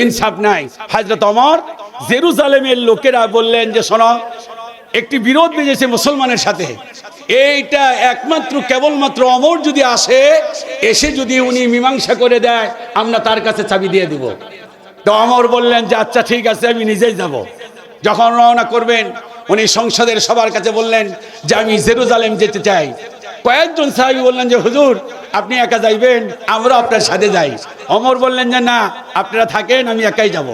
ইনসাফ নাই। হযরত ওমর জেরুজালেমের লোকেরা বললেন যে শোনো, একটি বিরোধ বেজেছে মুসলমানের সাথে, এইটা একমাত্র কেবলমাত্র ওমর যদি আসে, এসে যদি উনি মীমাংসা করে দেয়, আমরা তার কাছে চাবি দিয়ে দিব। তো ওমর বললেন যে আচ্ছা ঠিক আছে, আমি নিজেই যাব। যখন রওনা করবেন, উনি সংসদের সবার কাছে বললেন যে আমি জেরুজালেম যেতে চাই। কয়েকজন সাহাবী বললেন যে হুজুর আপনি একা যাইবেন, আমরা আপনার সাথে যাই। ওমর বললেন যে না, আপনারা থাকেন, আমি একাই যাব।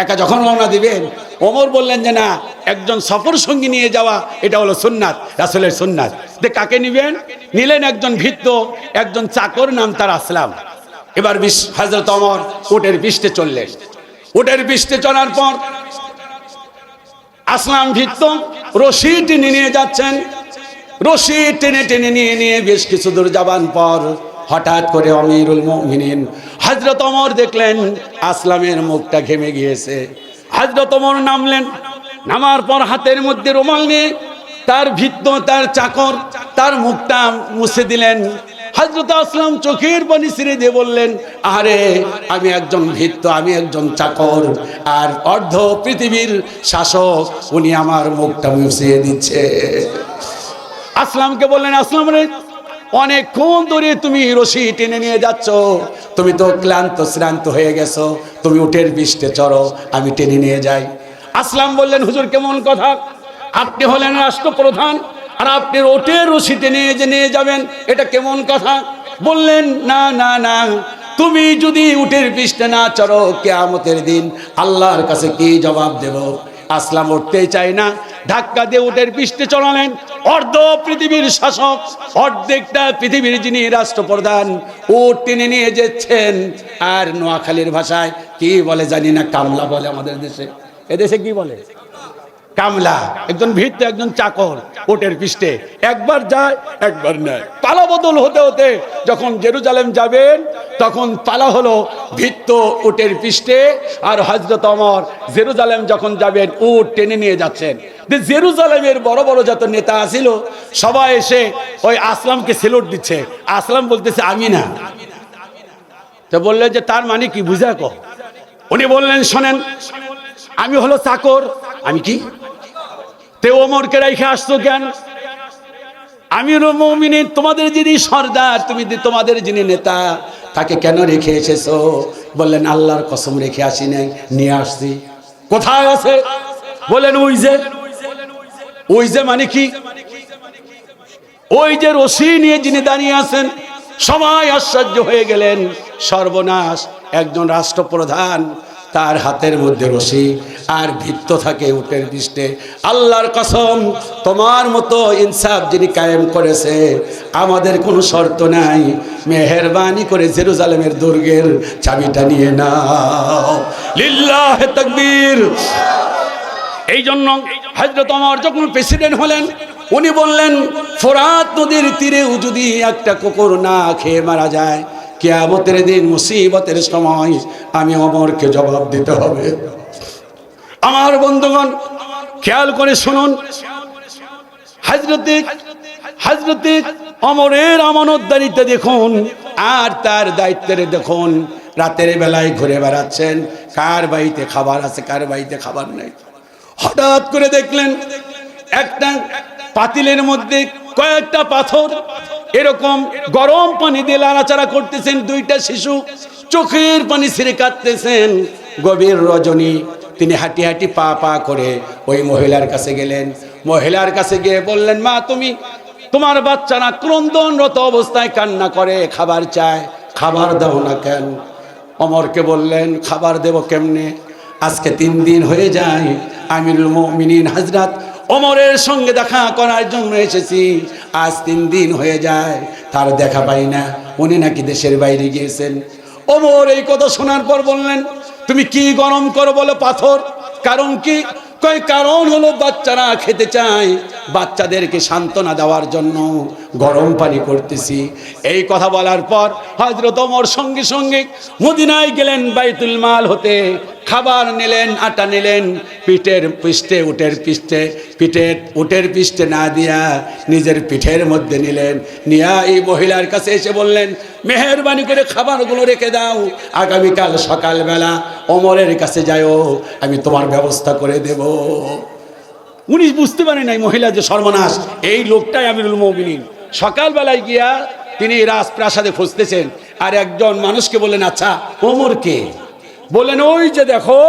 একা যখন রওনা দিবেন, ওমর বললেন যে না, একজন সফর সঙ্গী নিয়ে যাওয়া এটা হলো সুন্নাত, রাসূলের সুন্নাত। যে কাকে নিবেন? নিলেন একজন ভৃত্য, একজন চাকর, নাম তার আসলাম। এবার হযরত ওমর উটের পৃষ্ঠে চললেন। উটের পৃষ্ঠে চলার পর আসলাম ভৃত্য রশি টেনে নিয়ে যাচ্ছেন। রশি টেনে টেনে নিয়ে বেশ কিছু দূর যাবার পর হঠাৎ করে আমিরুল মুমিনিন হযরত ওমর দেখলেন আসলামের মুখটা ঘেমে গিয়েছে। হযরত ওমর নামলেন। নামার পর হাতের মধ্যে রুমাল নিয়ে তার ভৃত্য, তার চাকর, তার মুখটা মুছে দিলেন। হযরত আসলাম চোখের পানি ছেড়ে দিয়ে বললেন, আরে আমি একজন ভৃত্য, আমি একজন চাকর, আর অর্ধ পৃথিবীর শাসক, উনি আমার মুখটা মুছিয়ে দিচ্ছে। আসলামকে বললেন, আসলাম রে, অনেকক্ষণ ধরে তুমি রশি টেনে নিয়ে যাচ্ছ, তুমি তো ক্লান্ত শ্রান্ত হয়ে গেছো, তুমি উটের পৃষ্ঠে চড়ো, আমি টেনে নিয়ে যাই। আসলাম বললেন, হুজুর কেমন কথা? আপনি হলেন রাষ্ট্রপ্রধান, আর আপনি উটের রশি টেনে নিয়ে যাবেন, এটা কেমন কথা? বললেন, না না না, তুমি যদি উটের পৃষ্ঠে না চড়ো, কিয়ামতের দিন আল্লাহর কাছে কি জবাব দেব? আসলাম উঠতেই চাই না, ধাক্কা দিয়ে উটের পৃষ্ঠে চড়ালেন। অর্ধ পৃথিবীর শাসক, অর্ধেকটা পৃথিবীর যিনি রাষ্ট্রপ্রধান, উট টেনে নিয়ে যাচ্ছেন। আর নোয়াখালীর ভাষায় কি বলে জানি না, কামলা বলে আমাদের দেশে। এদেশে কি বলে? কামলা। একজন ভৃত্য, একজন চাকর উটের পৃষ্ঠে, একবার যায় একবার নেয়। পালা বদল হতে হতে যখন জেরুজালেম যাবেন, তখন পালা হলো ভৃত্য উটের পৃষ্ঠে, আর হযরত ওমর জেরুজালেম যখন যাবেন উট টেনে নিয়ে যাচ্ছেন। জেরুজালেমের বড় বড় যত নেতা ছিল সবাই এসে ওই আসলামকে সেলুট দিচ্ছে। আসলাম বলতেছে আমি না। তো বললেন যে তার মানে কি, বুঝা কো? উনি বললেন, শোনেন, আমি হলো চাকর। আমি কি? তে ওমরকে রেখে আসছো কেন? আমিরুল মুমিনিন, তোমাদের যিনি সর্দার, তোমাদের যিনি নেতা, তাকে কেন রেখে এসেছো? বললেন, আল্লাহর কসম রেখে আসি নাই, নিয়ে আসছি। কোথায় আছে? বলেন ওই যে। ওই যে মানে কি? ওই যে রশি নিয়ে যিনি দাঁড়িয়ে আছেন। সবাই আশ্চর্য হয়ে গেলেন, সর্বনাশ, একজন রাষ্ট্রপ্রধান, তার হাতের মধ্যে রশি, আর ভৃত্য থাকে উটের পৃষ্ঠে। আল্লাহর কসম, তোমার মতো ইনসাফ যিনি কায়েম করেছে, আমাদের কোনো শর্ত নাই, মেহেরবানি করে জেরুজালেমের দুর্গের চাবিটা নিয়ে নাও। লিল্লাহে তাকবীর। এই জন্য হযরত ওমর যখন প্রেসিডেন্ট হলেন, উনি বললেন, ফোরাত নদীর তীরেও যদি একটা কুকুর না খেয়ে মারা যায়, কিয়ামতের দিন মুসিবতের সময় আমি ওমরকে জবাব দিতে হবে। আমার বন্ধুগণ, খেয়াল করে শুনুন, হযরতে ওমরের আমানতদারিতে দেখুন, আর তার দায়িত্বের দেখুন। রাতের বেলায় ঘুরে বেড়াচ্ছেন, কার বাড়িতে খাবার আছে, কার বাড়িতে খাবার নেই। হঠাৎ করে দেখলেন একটা পাতিলের মধ্যে কয়েকটা পাথর এরকম গরম পানি দিয়ে নাড়াচাড়া করতেছেন। দুইটা শিশু চোখের পানি ছেড়ে কাঁদতেছেন। গভীর রজনী, তিনি হাঁটি হাঁটি পা পা করে ওই মহিলার কাছে গেলেন। মহিলার কাছে গিয়ে বললেন, মা, তোমার বাচ্চারা ক্রন্দনরত অবস্থায় কান্না করে, খাবার চায়, খাবার দাও না কেন? ওমরকে বললেন, খাবার দেব কেমনে? আজকে 3 দিন হয়ে যায় আমিরুল মুমিনিন হযরত ওমরের সঙ্গে দেখা করার জন্য এসেছি, আজ 3 দিন হয়ে যায়, তার দেখা পাই না, উনি নাকি দেশের বাইরে গিয়েছেন। ওমর এই কথা শোনার পর বললেন, তুমি কি গরম করো বলো পাথর? কারণ কি? কয় কারণ হলো বাচ্চারা খেতে চায়, বাচ্চাদেরকে সান্ত্বনা দেওয়ার জন্য গরম পানি করতেছি। এই কথা বলার পর হযরত ওমর সঙ্গে সঙ্গে মদিনায় গেলেন বাইতুল মাল হতে খাবার নিলেন, আটা নিলেন, উটের পিষ্টে না দিয়া নিজের পিঠের মধ্যে নিলেন, নিয়া এই মহিলার কাছে এসে বললেন, মেহেরবানি করে খাবারগুলো রেখে দাও, আগামীকাল সকালবেলা ওমরের কাছে যাও, আমি তোমার ব্যবস্থা করে দেব। উনি বুঝতে পারেন নাই মহিলা যে সর্বনাশ, এই লোকটাই আমিরুল মুমিনিন। সকালবেলায় গিয়া তিনি রাজপ্রাসাদে খুঁজতেছেন, আর একজন মানুষকে বললেন, আচ্ছা ওমর কে? বললেন, ওই যে দেখো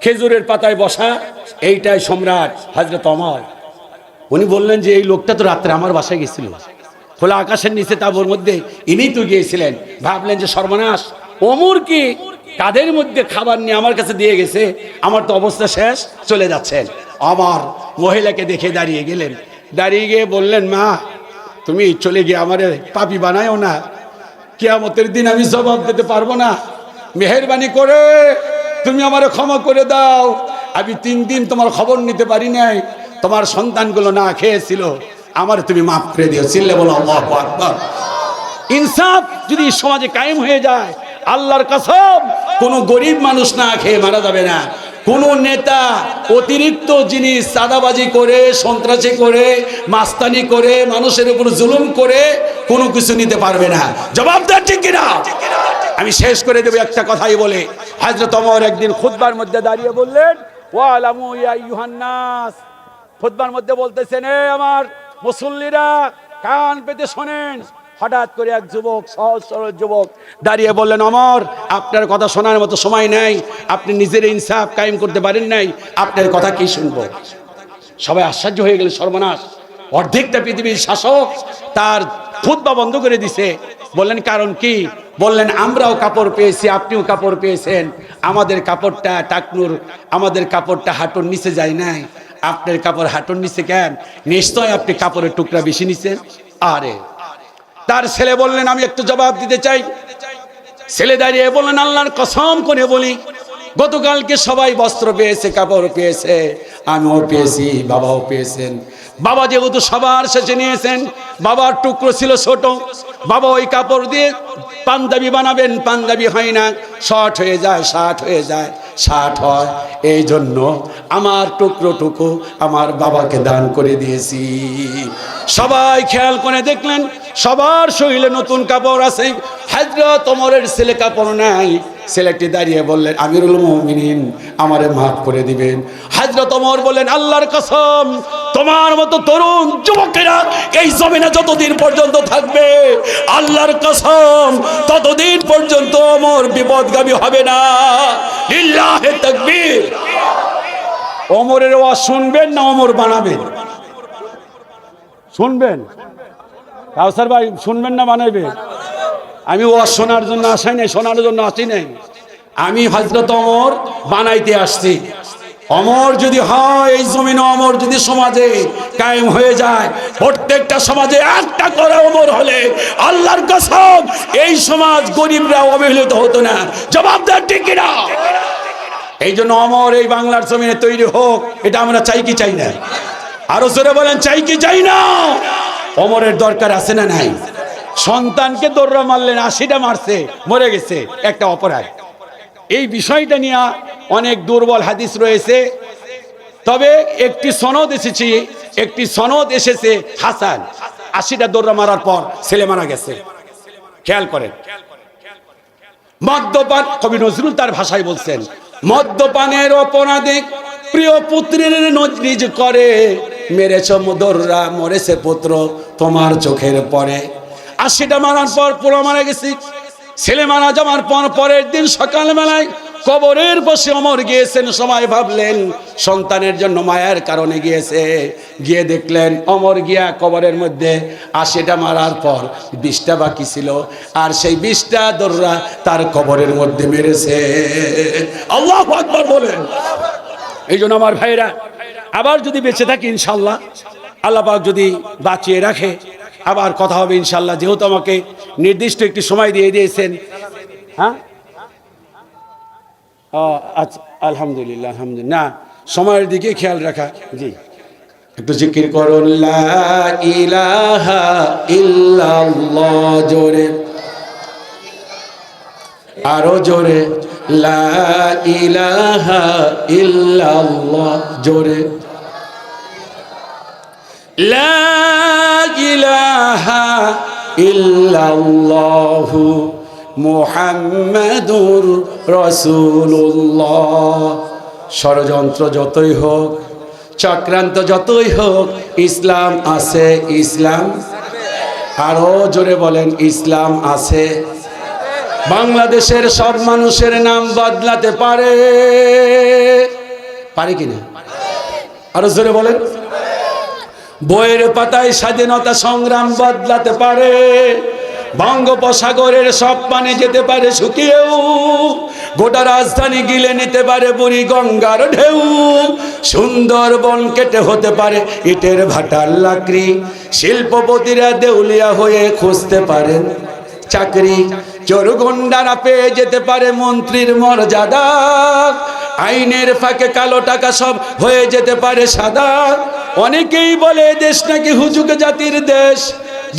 খেজুরের পাতায় বসা, এইটাই সম্রাট হযরত ওমর। উনি বললেন যে এই লোকটা তো রাত্রে আমার বাসায় গেছিল, খোলা আকাশের নিচে তাঁবুর মধ্যে ইনি তো গিয়েছিলেন। ভাবলেন যে সর্বনাশ, ওমর কি কাদের মধ্যে খাবার নিয়ে আমার কাছে দিয়ে গেছে, আমার তো অবস্থা শেষ, চলে যাচ্ছেন। আমার মহিলাকে দেখে দাঁড়িয়ে গেলেন, দাঁড়িয়ে গিয়ে বললেন, মা তুমি চলে গিয়ে আমারে পাপী বানায়ও না, কিয়ামতের দিন আমি জবাব দিতে পারবো না, মেহেরবানি করে তুমি আমারে ক্ষমা করে দাও। আমি 3 দিন তোমার খবর নিতে পারি নাই, তোমার সন্তানগুলো না খেয়েছিল, আমার তুমি মাফ করে দিও। চিল্লে বলো আল্লাহু আকবার। ইনসাফ যদি সমাজে কায়েম হয়ে যায়, আল্লাহর কসম কোনো গরিব মানুষ না খেয়ে মারা যাবে না। কোন নেতা অতিরিক্ত জিনিস চাঁদাবাজি করে, সন্ত্রাসী করে, মাস্তানি করে, মানুষের উপর জুলুম করে কোনো কিছু নিতে পারবে না। জবাবদার ঠিক কিনা? আমি শেষ করে দেব একটা কথাই বলে। হযরত ওমর একদিন খুতবার মধ্যে দাঁড়িয়ে বললেন, ওয়ালামু ইয়া আইয়ুহান নাস, খুতবার মধ্যে বলতেছেন, এ আমার মুসল্লিরা কান পেতে শোনেন। হঠাৎ করে এক যুবক, সহজ সরল যুবক দাঁড়িয়ে বললেন, ওমর আপনার কথা শোনার মতো সময় নাই, আপনি নিজের ইনসাফ কায়েম করতে পারেন নাই, আপনার কথা কি শুনবো? সবাই আশ্চর্য হয়ে গেল, সর্বনাশ, অর্ধেকটা পৃথিবীর শাসক তার খুতবা বন্ধ করে দিছে। বললেন কারণ কি? বললেন, আমরাও কাপড় পেয়েছি, আপনিও কাপড় পেয়েছেন, আমাদের কাপড়টা টাকনুর, আমাদের কাপড়টা হাঁটুর নিচে যায় নাই, আপনার কাপড় হাঁটুর নিচে কেন? নিশ্চয় আপনি কাপড়ের টুকরা বেশি নিছেন। আরে তার ছেলে বললেন, আমি একটু জবাব দিতে চাই। ছেলে দাঁড়িয়ে বললেন, আল্লাহর কসম করে বলি, গতকালকে সবাই বস্ত্র পেয়েছে, কাপড় পেয়েছে, আমিও পেয়েছি, বাবাও পেয়েছেন। বাবা যেহেতু সবার শেষে নিয়েছেন, বাবার টুকরো ছিল ছোট, বাবা ওই কাপড় দিয়ে পাঞ্জাবি বানাবেন, পাঞ্জাবি হয় না, শর্ট হয়ে যায়, শার্ট হয়ে যায়, শার্ট হয়, এই জন্য আমার টুকরো আমার বাবাকে দান করে দিয়েছি। সবাই খেয়াল করে দেখলেন, সবার শরীরে নতুন কাপড় আছে, হযরত ওমরের ছেলে কাপড় নাই। ছেলেটি দাঁড়িয়ে বললেন, আমিরুল মুমিনিন আমারে মাফ করে দিবেন। হযরত ওমর বললেন, আল্লাহর কসম, তোমার মতো তরুণ যুবকেরা এই জমিনে যতদিন পর্যন্ত থাকবে, আল্লাহর কসম ততদিন পর্যন্ত ওমর বিপদগামী হবে না। লিল্লাহি তাকবীর। ওমরের ওয়াজ শুনবেন না ওমর বানাবেন? শুনবেন? কাউসার ভাই শুনবেন না বানাইবেন? আমি ওয়াজ শোনার জন্য আসি নাই, শোনার জন্য আসি নাই, আমি হযরত ওমর বানাইতে আসছি। ওমর যদি হয় এই জমিনে, ওমর যদি সমাজে কায়েম হয়ে যায়, প্রত্যেকটা সমাজে একটা করে ওমর হলে আল্লাহর কসম এই সমাজ গরিবরা অবহেলিত হতো না। জবাবদার ঠিক কিনা? এই জন্য ওমর এই বাংলার জমিনে তৈরি হোক, এটা আমরা চাই কি চাই না? আরো জোরে বলেন, চাই কি চাই না? ওমরের দরকার আছে না নাই? সন্তানকে দৌড়া মারলেন, 80টা মারছে, মরে গেছে, একটা অপরাধ। এই বিষয়টা নিয়ে অনেক দুর্বল হাদিস রয়েছে, তবে একটি সনদ এসেছে হাসান। 80টা দৌড়া মারার পর ছেলে মারা গেছে। খেয়াল করেন, মদ্যপান, কবি নজরুল তার ভাষায় বলছেন, মদ্যপানের অপরাধে প্রিয় পুত্রের নিজ করে, মেরেছ মদররা, মরেছে পুত্র তোমার চোখের পরে। 80টা মারার পর পুরো মারা গেছি। ছেলে মারা যাওয়ার পর পরের দিন সকালবেলায় কবরের পাশে ওমর গিয়েছেন। সবাই ভাবলেন সন্তানের জন্য মায়ের কারণে গিয়েছে, গিয়ে দেখলেন ওমর গিয়া কবরের মধ্যে 80টা মারার পর 20টা বাকি ছিল, আর সেই 20টা দররা তার কবরের মধ্যে মেরেছে। আল্লাহু আকবার বলেন। এই জন্য আমার ভাইরা, আবার যদি বেঁচে থাকি ইনশাল্লাহ, আল্লাহ পাক যদি বাঁচিয়ে রাখে, আবার কথা হবে ইনশাল্লাহ। যেহেতু আমাকে নির্দিষ্ট একটি সময় দিয়ে দিয়েছেন। হ্যাঁ, আচ্ছা, আলহামদুলিল্লাহ, আলহামদুলিল্লাহ। না, সময়ের দিকে খেয়াল রাখা। জি, একটু জিকির করুন, লা ইলাহা ইল্লাল্লাহ। জোরে, আরো জোরে, লা ইলাহা ইল্লাল্লাহ, জোরে লা ইলাহা ইল্লাল্লাহু মুহাম্মাদুর রাসূলুল্লাহ। ষড়যন্ত্র যতই হোক, চক্রান্ত যতই হোক, ইসলাম আছে, ইসলাম আরো জোরে বলেন, ইসলাম আছে। বাংলাদেশের সব মানুষের নাম বদলাতে পারে, পারে কিনা? আরো জোরে বলেন। বইয়ের পাতায় স্বাধীনতা সংগ্রাম বদলাতে পারে, বঙ্গোপসাগরের সব পানি যেতে পারে শুকিয়েও, গোটা রাজধানী গিলে নিতে পারে বুড়ি গঙ্গার ঢেউ, সুন্দরবন কেটে হতে পারে ইটের ভাটার লাকড়ি, শিল্পপতিরা দেউলিয়া হয়ে খুঁজতে পারেন চাকরি, চোর গুন্ডারা পেয়ে যেতে পারে মন্ত্রীর মর্যাদা, আইনের ফাঁকে কালো টাকা সব হয়ে যেতে পারে সাদা। অনেকেই বলে দেশ নাকি হুজুগ জাতির দেশ,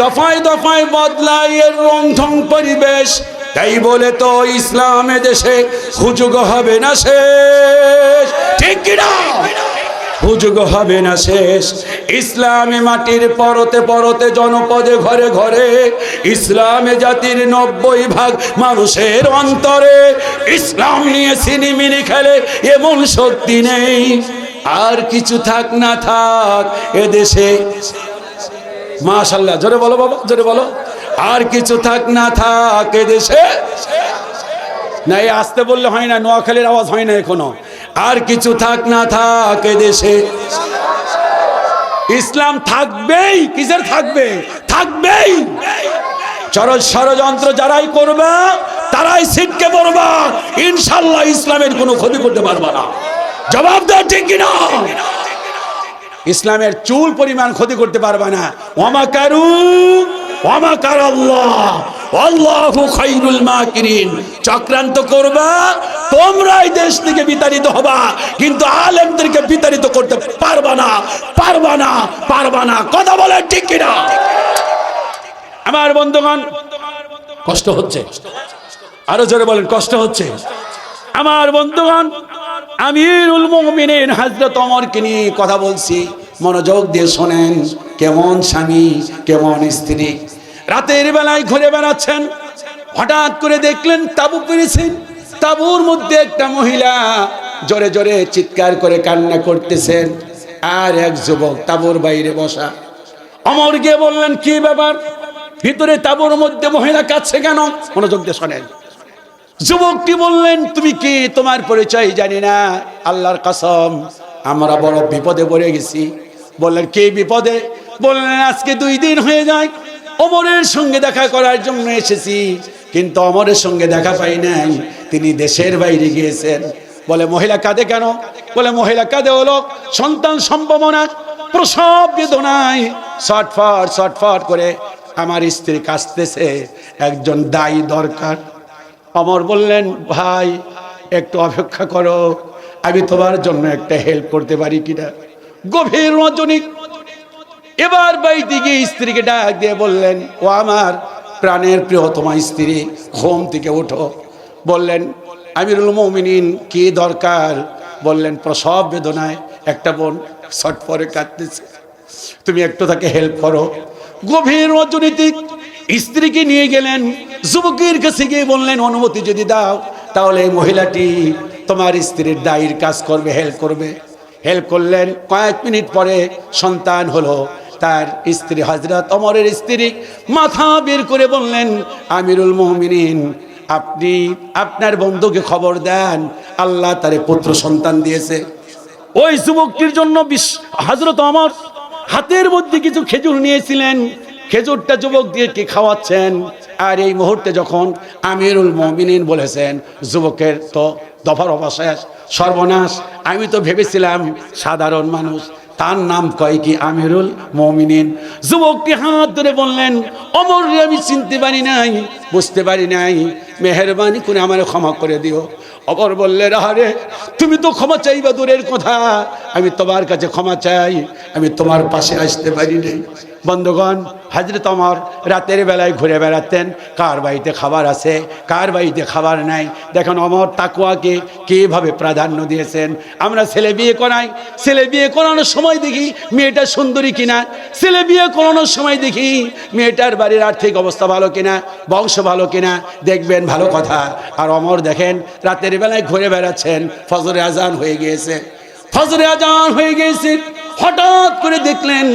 দফায় দফায় বদলায় এর রং ঢং পরিবেশ, তাই বলে তো ইসলামে দেশে হুজুগ হবে না শেষ, ঠিক কিনা? হুজুগ হবে না শেষ। ইসলামে মাটির পরতে পরতে জনপদে ঘরে ঘরে, ইসলামে জাতির 90% মানুষের অন্তরে, ইসলাম নিয়ে সিনিমিনি খেলে এমন শক্তি নেই, আর কিছু থাক না থাক এদেশে, মাশাআল্লাহ, জোরে বলো বাবা, জোরে বলো, আর কিছু থাক না থাক এদেশে, না এই আসতে বললে হয় না, নোয়াখালীর আওয়াজ হয় না এখনো, আর কিছু থাক না থাক এদেশে ইসলাম থাকবেই। কিসের থাকবে? থাকবেই। ষড়যন্ত্র যারাই করবে তারাই ছিটকে পড়বা, ইনশাআল্লাহ ইসলামের কোনো ক্ষতি করতে পারবা না। জবাব দাও, ঠিক কিনা? ইসলামের চুল পরিমাণ ক্ষতি করতে পারবা না। ওয়ামাকারু ওয়ামাকার আল্লাহ আল্লাহু খায়রুল মাকিরিন। চক্রান্ত করবা, তোমরাই দেশ থেকে বিতাড়িত হবা, কিন্তু আলেমদেরকে বিতাড়িত করতে পারবা না, পারবা না, পারবা না। কথা বলে ঠিক কিনা? আমার বন্ধুগণ, কষ্ট হচ্ছে, আরো জোরে বলেন, কষ্ট হচ্ছে। আমার বন্ধুগণ, আমিরুল মুমিনিন হযরত ওমরকে নিয়ে কথা বলছি, মনোযোগ দিয়ে শোনেন। কেমন স্বামী, কেমন স্ত্রী। রাতের বেলায় ঘুরে বেড়াচ্ছেন, হঠাৎ করে দেখলেন তাঁবু পেরেছেন, তাঁবুর মধ্যে একটা মহিলা জোরে জোরে চিৎকার করে কান্না করতেছেন, আর এক যুবক তাঁবুর বাইরে বসা। ওমর গিয়ে বললেন, কি ব্যাপার, ভিতরে তাঁবুর মধ্যে মহিলা কাঁদছে কেন? মনোযোগ দিয়ে শোনেন। যুবকটি বললেন, তুমি কি, তোমার পরিচয় জানি না, আল্লাহর কসম আমরা বড় বিপদে পড়ে গেছি। বললেন, কি বিপদে? বললেন, আজকে 2 দিন হয়ে যায় ওমরের সঙ্গে দেখা করার জন্য এসেছি, কিন্তু ওমরের সঙ্গে দেখা পাই নাই, তিনি দেশের বাইরে গিয়েছেন। বলে, মহিলা কাঁদে কেন? বলে, মহিলা কাঁদে হলো সন্তান সম্ভাবনা, প্রসব বেদনায় ছটফট ছটফট করে আমার স্ত্রী কাঁদতেছে, একজন দায়ী দরকার। ওমর বললেন, ভাই একটু অপেক্ষা করো, আমি তোমার জন্য একটা হেল্প করতে পারি কিনা। গভীর রজনী এবার বাড়িতে গিয়ে স্ত্রীকে ডাক দিয়ে বললেন, ও আমার প্রাণের প্রিয়তমা স্ত্রী, ঘুম থেকে ওঠো। বললেন, আমিরুল মুমিনিন, কি দরকার? বললেন, প্রসব বেদনায় একটা বোন ছটফটে কাঁদতেছে, তুমি একটু তাকে হেল্প করো। গভীর রজনীতে স্ত্রীকে নিয়ে গেলেন, যুবকের কাছে গিয়ে বললেন, অনুমতি যদি দাও তাহলে এই মহিলাটি তোমার স্ত্রীর দায়ের কাজ করবে, হেল্প করবে। হেল্প করলেন। কয়েক মিনিট পরে সন্তান হলো। তার স্ত্রী হযরত ওমরের স্ত্রী মাথা বের করে বললেন, আমিরুল মুমিনিন, আপনি আপনার বন্ধুকে খবর দেন, আল্লাহ তারে পুত্র সন্তান দিয়েছে। ওই যুবকটির জন্য হযরত ওমর হাতের মধ্যে কিছু খেজুর নিয়েছিলেন, খেজুরটা যুবক দিয়ে কি খাওয়াচ্ছেন। আর এই মুহূর্তে যখন আমিরুল মুমিনিন বলেছেন, যুবকের তো দফার অবশেষ, সর্বনাশ। আমি তো ভেবেছিলাম সাধারণ মানুষ, তার নাম কয় কি আমিরুল মুমিনিন। যুবকটি হাত ধরে বললেন, ওমর আমি চিনতে পারি নাই, বুঝতে পারি নাই, মেহেরবানি করে আমার ক্ষমা করে দিও। অমর বললেন, আরে তুমি তো ক্ষমা চাইবা দূরের কথা, আমি তোমার কাছে ক্ষমা চাই, আমি তোমার পাশে আসতে পারি নাই। বন্ধুগণ, হযরত ওমর রাতের বেলায় ঘুরে বেড়াতেন, কার বাড়িতে খাবার আছে, কার বাড়িতে খাবার নাই। দেখেন ওমর তাকওয়াকে কীভাবে প্রাধান্য দিয়েছেন। আমরা ছেলে বিয়ে করাই, ছেলে বিয়ে করানোর সময় দেখি মেয়েটা সুন্দরী কিনা, ছেলে বিয়ে করানোর সময় দেখি মেয়েটার বাড়ির আর্থিক অবস্থা ভালো কিনা, বংশ ভালো কিনা, দেখবেন ভালো কথা। আর ওমর দেখেন রাতের বেলায় ঘুরে বেড়াচ্ছেন, ফজরে আজান হয়ে গিয়েছে, ফজরে আজান হয়ে গিয়েছে। হঠাৎ করে দেখলেন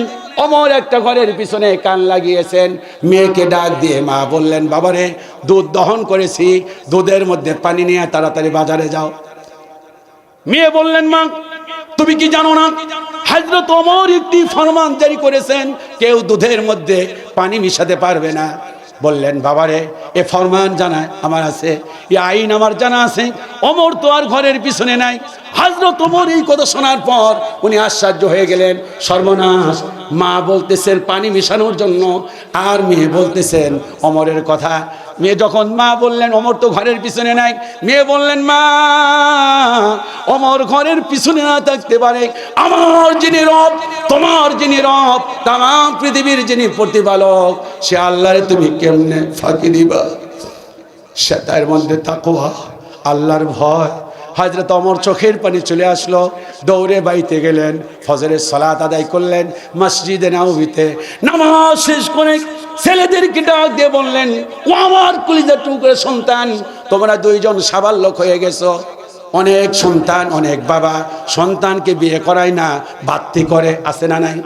ওমর একটা ঘরের পিছনে কান লাগিয়েছেন। মেয়েকে ডাক দিয়ে মা বললেন, বাবারে দুধ দহন করেছি, দুধের মধ্যে পানি নিয়ে তাড়াতাড়ি বাজারে যাও। মেয়ে বললেন, মা তুমি কি জানো না হযরত ওমর একটি ফরমান জারি করেছেন, কেউ দুধের মধ্যে পানি মিশাতে পারবে না। বললেন, বাবারে এ ফরমান জানা আমার আছে, এ আইন আমার জানা আছে। ওমর তো আর ঘরের পিছনে নাই। হযরত ওমর এই কথা শোনার পর উনি আশ্চর্য হয়ে গেলেন, সর্বনাশ, মা বলতেছেন পানি মিশানোর জন্য, আর মেয়ে বলতেছেন ওমরের কথা। মেয়ে যখন মা বললেন ওমর তো ঘরের পিছনে নাই, মেয়ে বললেন, মা ওমর ঘরের পিছনে না থাকতে পারে, আমার যিনি রব, তোমার যিনি রব, তামাম পৃথিবীর যিনি প্রতিপালক, সে আল্লাহরে তুমি কেমনে ফাঁকি দিবা? সে তার মধ্যে তাকওয়া, আল্লাহর ভয়। হযরত ওমর চোখের পানি চলে আসলো, দৌড়ে বাইতে গেলেন, ফজরের সালাত আদায় করলেন মসজিদে নববীতে। নামাজ শেষ করে ছেলেদেরকে ডাক দিয়ে বললেন, ও আমার কলিজার টুকরা সন্তান, তোমরা দুইজন সাবালক হয়ে গেছো। অনেক সন্তান, অনেক বাবা সন্তানকে বিয়ে করায় না, বাত্তি করে, আছে না নাই?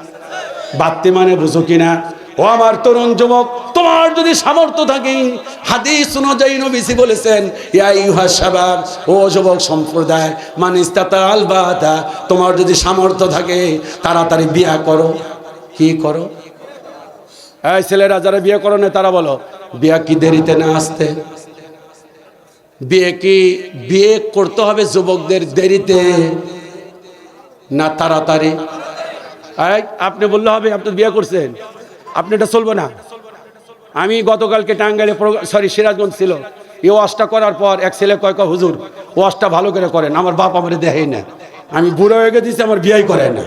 বাত্তি মানে বুঝো কিনা? ও আমার তরুণ যুবক, তোমার যদি সামর্থ্য থাকে, হাদিস অনুযায়ী নবীজি বলেছেন, ইয়া আইয়ুহাস শাবাব, ও যুবক সম্প্রদায়, মান ইসতাতাআল বাতা, তোমার যদি সামর্থ্য থাকে তাড়াতাড়ি বিয়ে করো। কি করো? এই ছেলেরা যারা বিয়ে করো না তারা বলো, বিয়ে কি দেরিতে না আসতে? বিয়ে কি বিয়ে করতে হবে যুবকদের দেরিতে না তাড়াতাড়ি? আপনি বললে হবে আপনি বিয়ে করছেন, আপনি এটা চলবে না। আমি গতকালকে টাঙ্গাইলে সিরাজগঞ্জ ছিল, এই ওয়াজটা করার পর এক ছেলে কয়, হুজুর ওয়াজটা ভালো করে করেন, আমার বাপ আমার দেখাই না, আমি বুড়ো হয়ে গেছি, আমার বিয়েই করে না।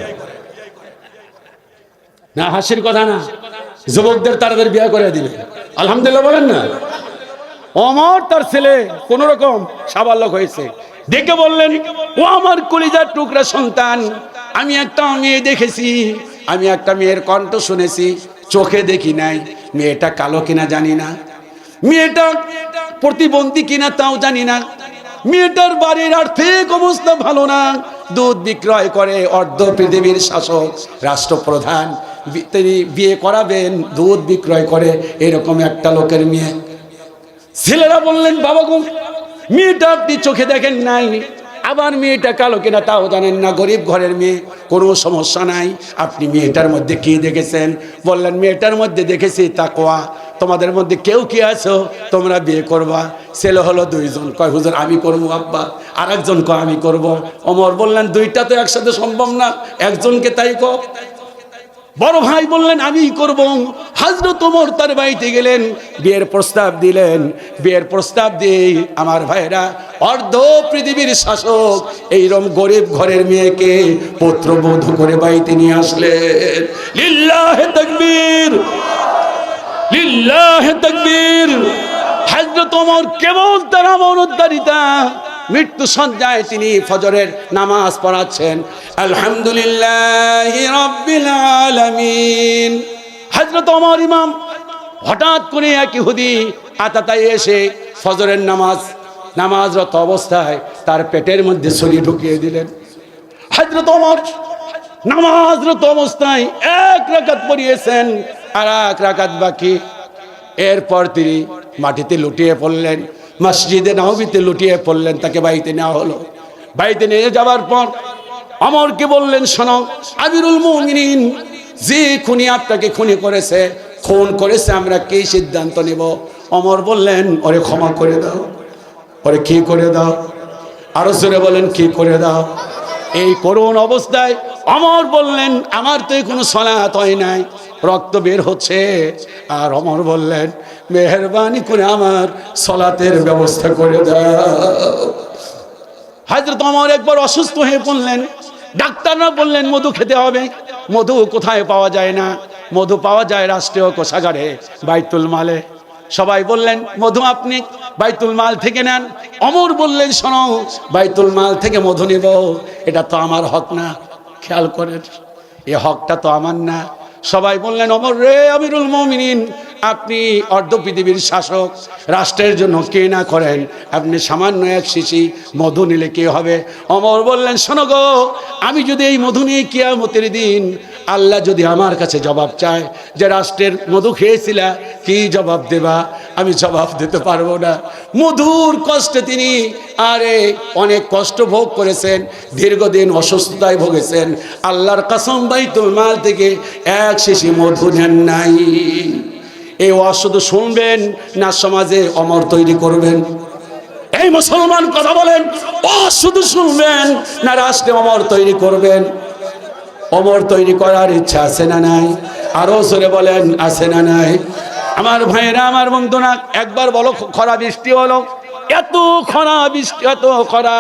না হাসির কথা না, যুবকদের তাড়াতাড়ি বিয়ে করে দিবে, আলহামদুলিল্লাহ বলেন না। ওমর তার ছেলে কোন রকম সাবালক হয়েছে, দেখে বললেন, ও আমার কলিজার টুকরা সন্তান, আমি একটা মেয়ে দেখেছি, আমি একটা মেয়ের কণ্ঠ শুনেছি, চোখে দেখি নাই, মেয়েটা কালো কিনা জানি না, মেয়েটা প্রতিবন্ধী কিনা তাও জানি না, মেয়েটার বাড়ির আর্থিক অবস্থা ভালো না, দুধ বিক্রয় করে, অর্ধ পৃথিবীর শাসক রাষ্ট্রপ্রধান, তিনি বিয়ে করাবেন দুধ বিক্রয় করে এরকম একটা লোকের মেয়ে। ছেলেরা বললেন, বাবা গো, মেয়েটা আপনি চোখে দেখেন নাই, আবার মেয়েটা কালো কিনা তাও জানেন না, গরিব ঘরের মেয়ে, কোনো সমস্যা নাই, আপনি মেয়েটার মধ্যে কি দেখেছেন? বললেন, মেয়েটার মধ্যে দেখেছি তাকওয়া। তোমাদের মধ্যে কেউ কি আছো তোমরা বিয়ে করবা? ছেলে হলো দুইজন, কয় হুজুর আমি করবো আব্বা, আর একজন কয় আমি করব। ওমর বললেন, দুইটা তো একসাথে সম্ভব না, একজনকে তাই কও। বড় ভাই বললেন, আমি করব। হযরত ওমর তার বাড়িতে গেলেন, বিয়ের প্রস্তাব দিলেন। বিয়ের প্রস্তাব দিয়ে আমার ভাইরা, অর্ধ পৃথিবীর শাসক এইরকম গরিব ঘরের মেয়েকে পুত্রবধূ করে বাড়িতে নিয়ে আসলেন। লিল্লাহে তাকবীর, লিল্লাহে তাকবীর। হযরত ওমর কেবল তার আমানতদারিতা, মৃত্যু সজ্জায় তিনি ফজরের নামাজ পড়াচ্ছেন, আলহামদুলিল্লাহি রাব্বিল আলামিন। হযরত ওমর ইমাম, হঠাৎ করে এক ইহুদি আতাতায় এসে ফজরের নামাজরত অবস্থায় তার পেটের মধ্যে ছুরি ঢুকিয়ে দিলেন। হযরত ওমর নামাজরত অবস্থায় এক রাকাত পড়িয়েছেন, আর এক রাকাত বাকি। এরপর তিনি মাটিতে লুটিয়ে পড়লেন, মসজিদে নববীতে লুটিয়ে পড়লেন। তাকে বাড়িতে নেওয়া হলো। বাড়িতে নিয়ে যাওয়ার পর ওমরকে বললেন, শোনো আমিরুল মুমিনিন, যে খুনি আপনাকে খুন করেছে, আমরা কি সিদ্ধান্ত নেব? ওমর বললেন, ওরে ক্ষমা করে দাও। ওরে কি করে দাও? আরো জোরে বলেন, কি করে দাও? এই করুণ অবস্থায় ওমর বললেন, আমার তো কোনো সালাত হয় নাই, রক্ত বের হচ্ছে। আর ওমর বললেন, মেহেরবানি করে আমার সালাতের ব্যবস্থা করে দাও। হযরত ওমর একবার অসুস্থ হয়ে পড়লেন। ডাক্তাররা বললেন মধু খেতে হবে। মধু কোথায় পাওয়া যায় না, মধু পাওয়া যায় রাষ্ট্রীয় কোষাগারে, বাইতুল মালে। সবাই বললেন মধু আপনি বাইতুল মাল থেকে নেন। ওমর বললেন, শোনো, বাইতুল মাল থেকে মধু নিব, এটা তো আমার হক না। খেয়াল করেন, এ হকটা তো আমার না। সবাই বললেন, ওমর রে, আমিরুল মুমিনিন, আপনি অর্ধ পৃথিবীর শাসক, রাষ্ট্রের জন্য কে না করেন, আপনি সামান্য এক শিশি মধু নিলে কি হবে? ওমর বললেন, শোনো গো, আমি যদি এই মধু নিয়ে কিয়ামতের দিন আল্লাহ যদি আমার কাছে জবাব চায় যে রাষ্ট্রের মধু খেয়েছিলা, কি জবাব দেবা? আমি জবাব দিতে পারবো না। মধুর কষ্টে তিনি অনেক কষ্ট ভোগ করেছেন, দীর্ঘদিন অসুস্থতায় ভুগেছেন। আল্লাহর কসম, বাইতুল মাল থেকে এক শিশি মধু নেন নাই। এই ওয়াজ শুধু শুনবেন না সমাজে অমর তৈরি করবেন? এই মুসলমান কথা বলেন, ওয়াজ শুধু শুনবেন না রাষ্ট্রে অমর তৈরি করবেন? অমর তৈরি করার ইচ্ছা আছে না নাই? আরো জোরে বলেন, আছে না নাই? আমার ভাইয়েরা, আমার বন্ধুরা, একবার বলো, খরা বৃষ্টি হলো, এত খরা বৃষ্টি, এত খরা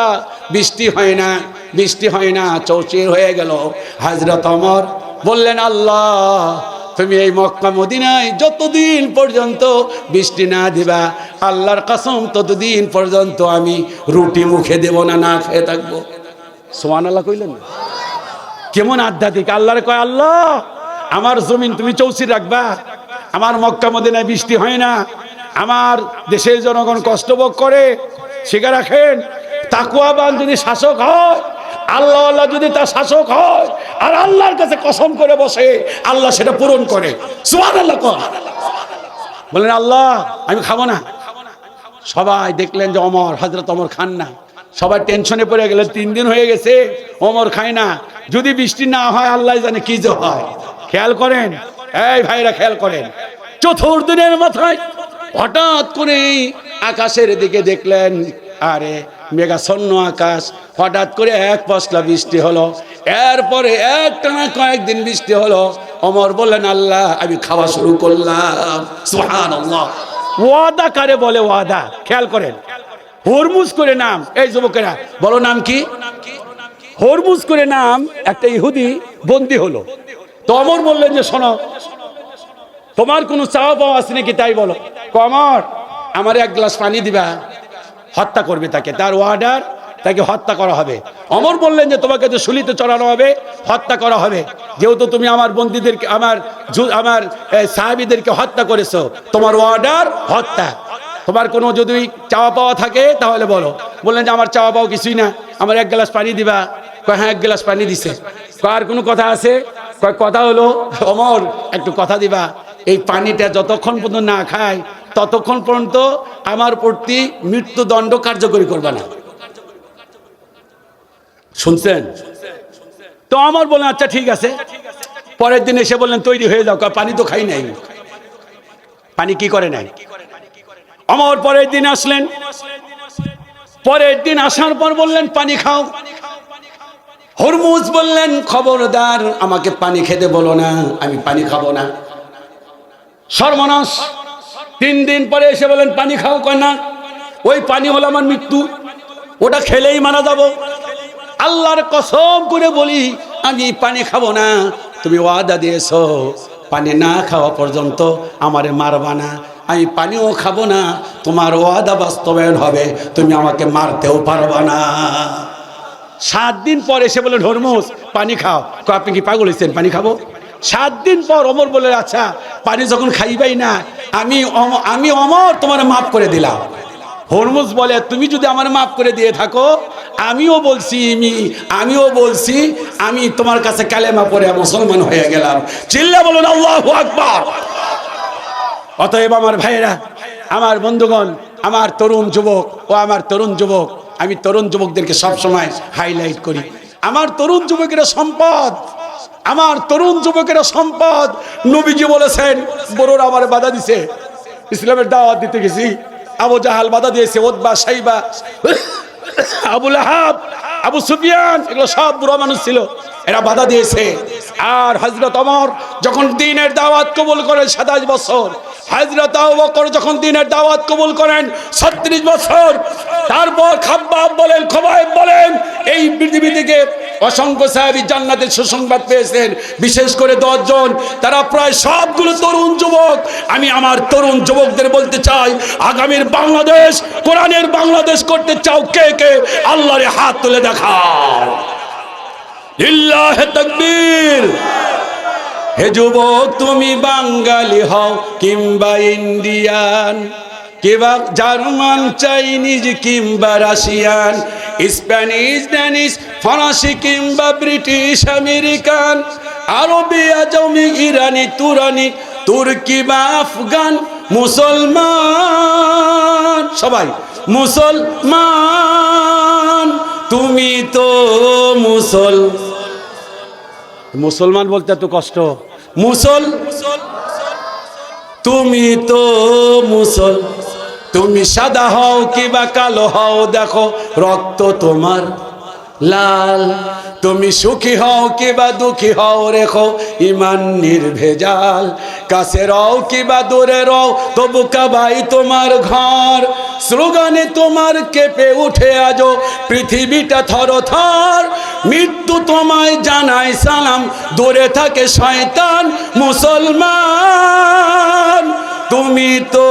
বৃষ্টি হয় না, বৃষ্টি হয় না, চৌচির হয়ে গেল। হযরত ওমর বললেন, আল্লাহ, তুমি এই মক্কা মদিনায় যতদিন পর্যন্ত বৃষ্টি না দিবা, আল্লাহর কসম ততদিন পর্যন্ত আমি রুটি মুখে দেব না, না খেয়ে থাকবো। সুবহানাল্লাহ কইলেন না? কেমন আধ্যাত্মিক! আল্লাহরে কয়, আল্লাহ, আমার জমিন তুমি চৌচির রাখবা, আমার মক্কা মদিনায় বৃষ্টি হয় না, আমার দেশের জনগণ কষ্ট ভোগ করে, শিখে রাখেন। তাকওয়াবান যদি শাসক হয়, আল্লাহ আল্লাহ যদি তার শাসক হয়, আর আল্লাহর কাছে কসম করে বসে, আল্লাহ সেটা পূরণ করে। সুবহানাল্লাহ বলেন, আল্লাহ আমি খাবো না। সবাই দেখলেন যে হযরত ওমর খান না। সবাই টেনশনে পড়ে গেলেন, 3 দিন হয়ে গেছে ওমর খায় না। যদি বৃষ্টি না হয়, আল্লাহ জানে কি যে হয়। খেয়াল করেন, এই ভাইরা খেয়াল করেন, 4 দিনের মাথায় হঠাৎ করে আকাশের দিকে দেখলেন, আরে মেঘাচ্ছন্ন আকাশ, হঠাৎ করে এক পশলা বৃষ্টি হলো। এরপরে একটানা কয়েকদিন বৃষ্টি হলো। ওমর বললেন, আল্লাহ আমি খাওয়া শুরু করলাম। সুবহানাল্লাহ। ওয়াদা কারে বলে? ওয়াদা। খেয়াল করেন, হরমুজ করে নাম। এই যুবকেরা বলো, নাম কি? হরমুজ করে নাম একটা ইহুদি বন্দী হলো। তো ওমর বললেন যে, শোনো, তোমার কোনো চাওয়া পাওয়া আছে নাকি তাই বলো। ওমর, আমার 1 গ্লাস পানি দিবা। হত্যা করবে তাকে, তার ওয়ার্ডার, তাকে হত্যা করা হবে। ওমর বললেন যে, তোমাকে তো শুলিতে চড়ানো হবে, হত্যা করা হবে, যেহেতু তুমি আমার বন্দীদেরকে, আমার সাহাবীদেরকে হত্যা করেছো, তোমার ওয়ার্ডার হত্যা। তোমার কোনো যদি চাওয়া পাওয়া থাকে তাহলে বলো। বললেন যে, আমার চাওয়া পাওয়া কিছুই না, আমার 1 গ্লাস পানি দিবা। কয়, হ্যাঁ 1 গ্লাস পানি দিছে। আর কোনো কথা আছে? কয়, কথা হলো, ওমর একটু কথা দিবা, এই পানিটা যতক্ষণ পর্যন্ত না খায় ততক্ষণ পর্যন্ত আমার প্রতি মৃত্যুদণ্ড কার্যকরী করবে না। শুনছেন? তো ওমর বললেন, আচ্ছা ঠিক আছে। পরের দিন এসে বললেন, তৈরি হয়ে যাও। পানি তো খাই নাই। পানি কি করে নাই? ওমর পরের দিন আসলেন। পরের দিন আসার পর বললেন, পানি খাও। হরমুজ বললেন, খবরদার, আমাকে পানি খেতে বলো না, আমি পানি খাবো না। সর্বনাশ। 3 দিন পরে এসে বলেন, পানি খাও। কয় না, ওই পানি হলো আমার মৃত্যু, ওটা খেলেই মারা যাব। আল্লাহর কসম করে বলি, আমি পানি খাবো না। তুমি ওয়াদা দিয়েছো, পানি না খাওয়া পর্যন্ত আমারে মারবা না। আমি পানিও খাবো না, তোমার ওয়াদা বাস্তবায়ন হবে, তুমি আমাকে মারতেও পারবা না। 7 দিন পর এসে বলেন, হরমুজ পানি খাও। আপনি কি পাগল হয়েছেন? পানি খাবো? 7 দিন পর ওমর বললেন, আচ্ছা পানি যখন খাইবাই না, আমি ওমর তোমার মাফ করে দিলাম। হরমুজ বলে, তুমি যদি আমার মাফ করে দিয়ে থাকো, আমিও বলছি আমি তোমার কাছে কালেমা পড়ে মুসলমান হয়ে গেলাম। চিল্লা বলুন আল্লাহু আকবার। অতএব আমার ভাইয়েরা, আমার বন্ধুগণ, আমার তরুণ যুবক ও আমার তরুণ যুবক, আমি তরুণ যুবকদেরকে সবসময় হাইলাইট করি। আমার তরুণ যুবকেরা সম্পদ, আমার তরুণ যুবকেরা সম্পদ। নবীজি বলেছেন, বড়রা আমার বাধা দিছে, ইসলামের দাওয়াত দিতে গেছি, আবু জাহাল বাধা দিয়েছে, উতবা, সাইবা, আবু লাহাব আবু সুফিয়ান, এগুলো সব বুড়ো মানুষ ছিল, এরা বাধা দিয়েছে। আর হযরত ওমর যখন দ্বীনের দাওয়াত কবুল করেন 27 বছর, হযরত আবু বকর যখন দ্বীনের দাওয়াত কবুল করেন 36 বছর, তারপর খাব্বাব বলেন, খোবাইব বলেন, এই পৃথিবী থেকে অসংখ্য সাহাবী জান্নাতের সুসংবাদ পেয়েছেন, বিশেষ করে 10 জন, তারা প্রায় সবগুলো তরুণ যুবক। আমি আমার তরুণ যুবকদের বলতে চাই, আগামীর বাংলাদেশ কোরআনের বাংলাদেশ করতে চাও কে কে? আল্লাহর হাত তুলে দেখাও। লিল্লাহে তাকবীর। হে যুবক, তুমি বাঙালি হও কিংবা ইন্ডিয়ান, কিংবা জার্মান, চাইনিজ কিংবা রাশিয়ান, স্প্যানিশ, ড্যানিশ, ফরাসি কিংবা ব্রিটিশ, আমেরিকান, আরবি, আজমি, ইরানি, তুরানি, তুর্কি বা আফগান, মুসলমান, সবাই মুসলমান। তুমি তো মুসলমান বলতে এত কষ্ট, তুমি তো তুমি সাদা হও কিবা কালো হও, দেখো রক্ত তোমার লাল। তুমি সুখী হও কিবা দুঃখী হও, রেখো ইমান নির্ভেজাল। কাছে রও কিবা দূরে রও, তবু কাবাই তোমার ঘর। স্লোগানে তোমার কেঁপে উঠে আজো পৃথিবীটা থরথর। মৃত্যু তোমায় জানায় সালাম, দূরে থাকে শয়তান। মুসলমান, তুমি তো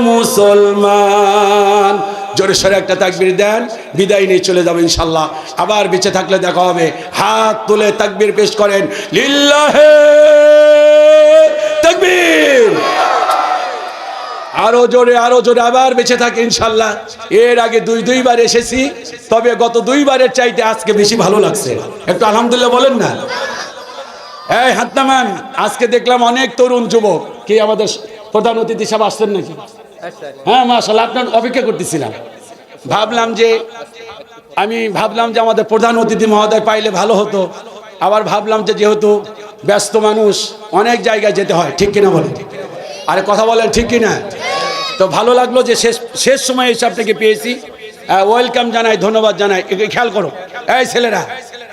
মুসলমান। জোরে সরে একটা তাকবীর দেন, বিদায় নিয়ে চলে যাবো ইনশাল্লাহ। আবার বেঁচে থাকলে দেখা হবে। হাত তুলে তাকবীর পেশ করেন, লিল্লাহে তাকবীর। আরো জোরে, আরো জোরে, আবার বেঁচে থাকে ইনশাল্লাহ। এর আগে দুইবার এসেছি, তবে গত 2 বারের চাইতে আজকে বেশি ভালো লাগছে। একটু আলহামদুলিল্লাহ বলেন না? এই হাত নামান। আজকে দেখলাম অনেক তরুণ যুবক। কি আমাদের প্রধান অতিথি সাহেব আসছেন নাকি? হ্যাঁ, মাশাআল্লাহ, আপনার অপেক্ষা করতেছিলাম। আমি ভাবলাম যে আমাদের প্রধান অতিথি মহোদয় পাইলে ভালো হতো। আবার ভাবলাম যে যেহেতু ব্যস্ত মানুষ, অনেক জায়গায় যেতে হয়, ঠিক কিনা বলেন? আরে কথা বলেন, ঠিক কিনা? তো ভালো লাগলো যে শেষ সময় এসে আপনাকে পেয়েছি। ওয়েলকাম জানাই, ধন্যবাদ জানাই। খেয়াল করো এই ছেলেরা,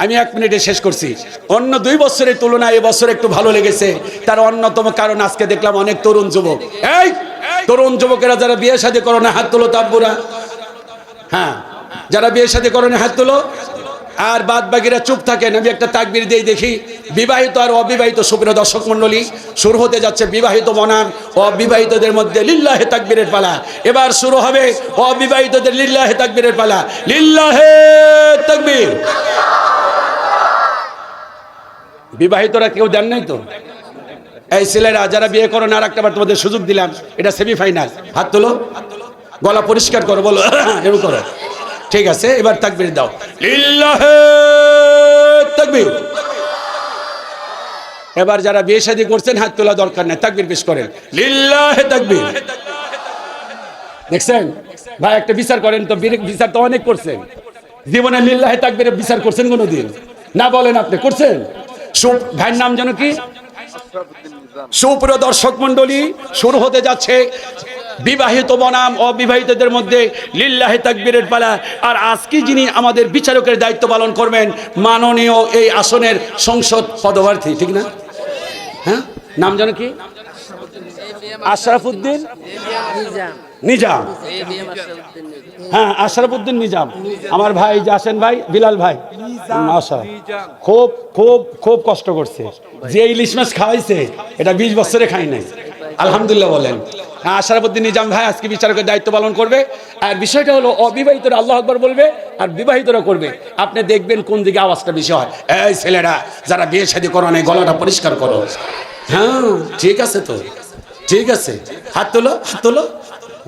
আমি 1 মিনিটে শেষ করছি। অন্য 2 বছরের তুলনায় এবছর একটু ভালো লেগেছে। তার অন্যতম কারণ আজকে দেখলাম অনেক তরুণ যুবক। এই তরুণ যুবকেরা যারা বিয়ে শাদী করো না, হাত তোলো তাব্বুরা। হ্যাঁ, যারা বিয়ে শাদী করো না, হাত তোলো। আর বাদ বাকিরা চুপ থাকেন। আমি একটা তাকবীর দিয়ে দেখি। বিবাহিত আর অবিবাহিত সুপ্রিয় দর্শক মণ্ডলী, শুরু হতে যাচ্ছে বিবাহিত বনাম অবিবাহিতদের মধ্যে লিল্লাহে তাকবীরের পালা। এবার শুরু হবে অবিবাহিতদের লিল্লাহে তাকবীরের পালা। লিল্লাহে তাকবীর। বিবাহিতরা কেউ দেন নাই তো? এই ছেলেরা যারা বিয়ে করো না, আর একটা বার তোমাদের সুযোগ দিলাম, এটা সেমিফাইনাল। হাত তোলো, গলা পরিষ্কার করো, বলো এরকম করো। ঠিক আছে, এবার তাকবীর দাও, লিল্লাহে তাকবীর। এবার যারা বিয়ে শাদী করছেন হাত তোলা দরকার নাই, তাকবীর পেশ করেন, লিল্লাহে তাকবীর। দেখছেন ভাই, একটা বিচার করেন তো। বিচার তো অনেক করছেন জীবনে, লিল্লাহে তাকবীরের বিচার করছেন কোনোদিন? না, বলেন আপনি করছেন? ভাইয়ের নাম যেন কি? সুপ্রিয় দর্শক মণ্ডলী, শুরু হতে যাচ্ছে বিবাহিত বনাম অবিবাহিতদের মধ্যে লিল্লাহে তাকবীরের পালা। আর আজকে যিনি আমাদের বিচারকের দায়িত্ব পালন করবেন, মাননীয় এই আসনের সংসদ পদপ্রার্থী, ঠিক না? হ্যাঁ, নাম যেন কি? আশরাফুদ্দিন নিজাম। হ্যাঁ, আশরাফুদ্দিন নিজাম। আমার ভাই যে আসেন ভাই, বিলাল ভাই, খুব খুব খুব কষ্ট করছে। যে ইলিশ মাছ খাওয়াইছে, এটা 20 বছরে খাই নাই। আলহামদুলিল্লাহ বলেন। আশরাফুদ্দিন নিজাম ভাই আজকে বিচারকের দায়িত্ব পালন করবে। আর বিষয়টা হলো, অবিবাহিতরা আল্লাহু আকবার বলবে আর বিবাহিতরা করবে। আপনি দেখবেন কোন দিকে আওয়াজটা বেশি হয়। এই ছেলেরা যারা বিয়ে শাদী করো না, গলাটা পরিষ্কার করো। হ্যাঁ, ঠিক আছে তো, ঠিক আছে। হাত তোলো, হাত তোলো।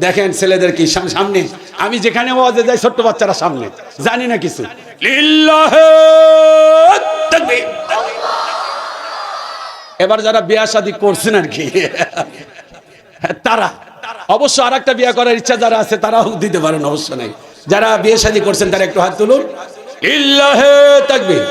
দেখেন ছেলেদের কি সামনে, আমি যেখানে আওয়াজে যাই ছোট্ট বাচ্চারা সামনে, জানি না কিছু। লিল্লাহে তাকবীর। এবার যারা বিয়ে শাদী করছেন আর কি, তারা অবশ্য আর একটা বিয়ে করার ইচ্ছা যারা আছে তারাও দিতে পারেন, অবশ্য নাই। যারা বিয়ে শাদী করছেন তারা একটু হাত তুলুন, লিল্লাহে তাকবীর।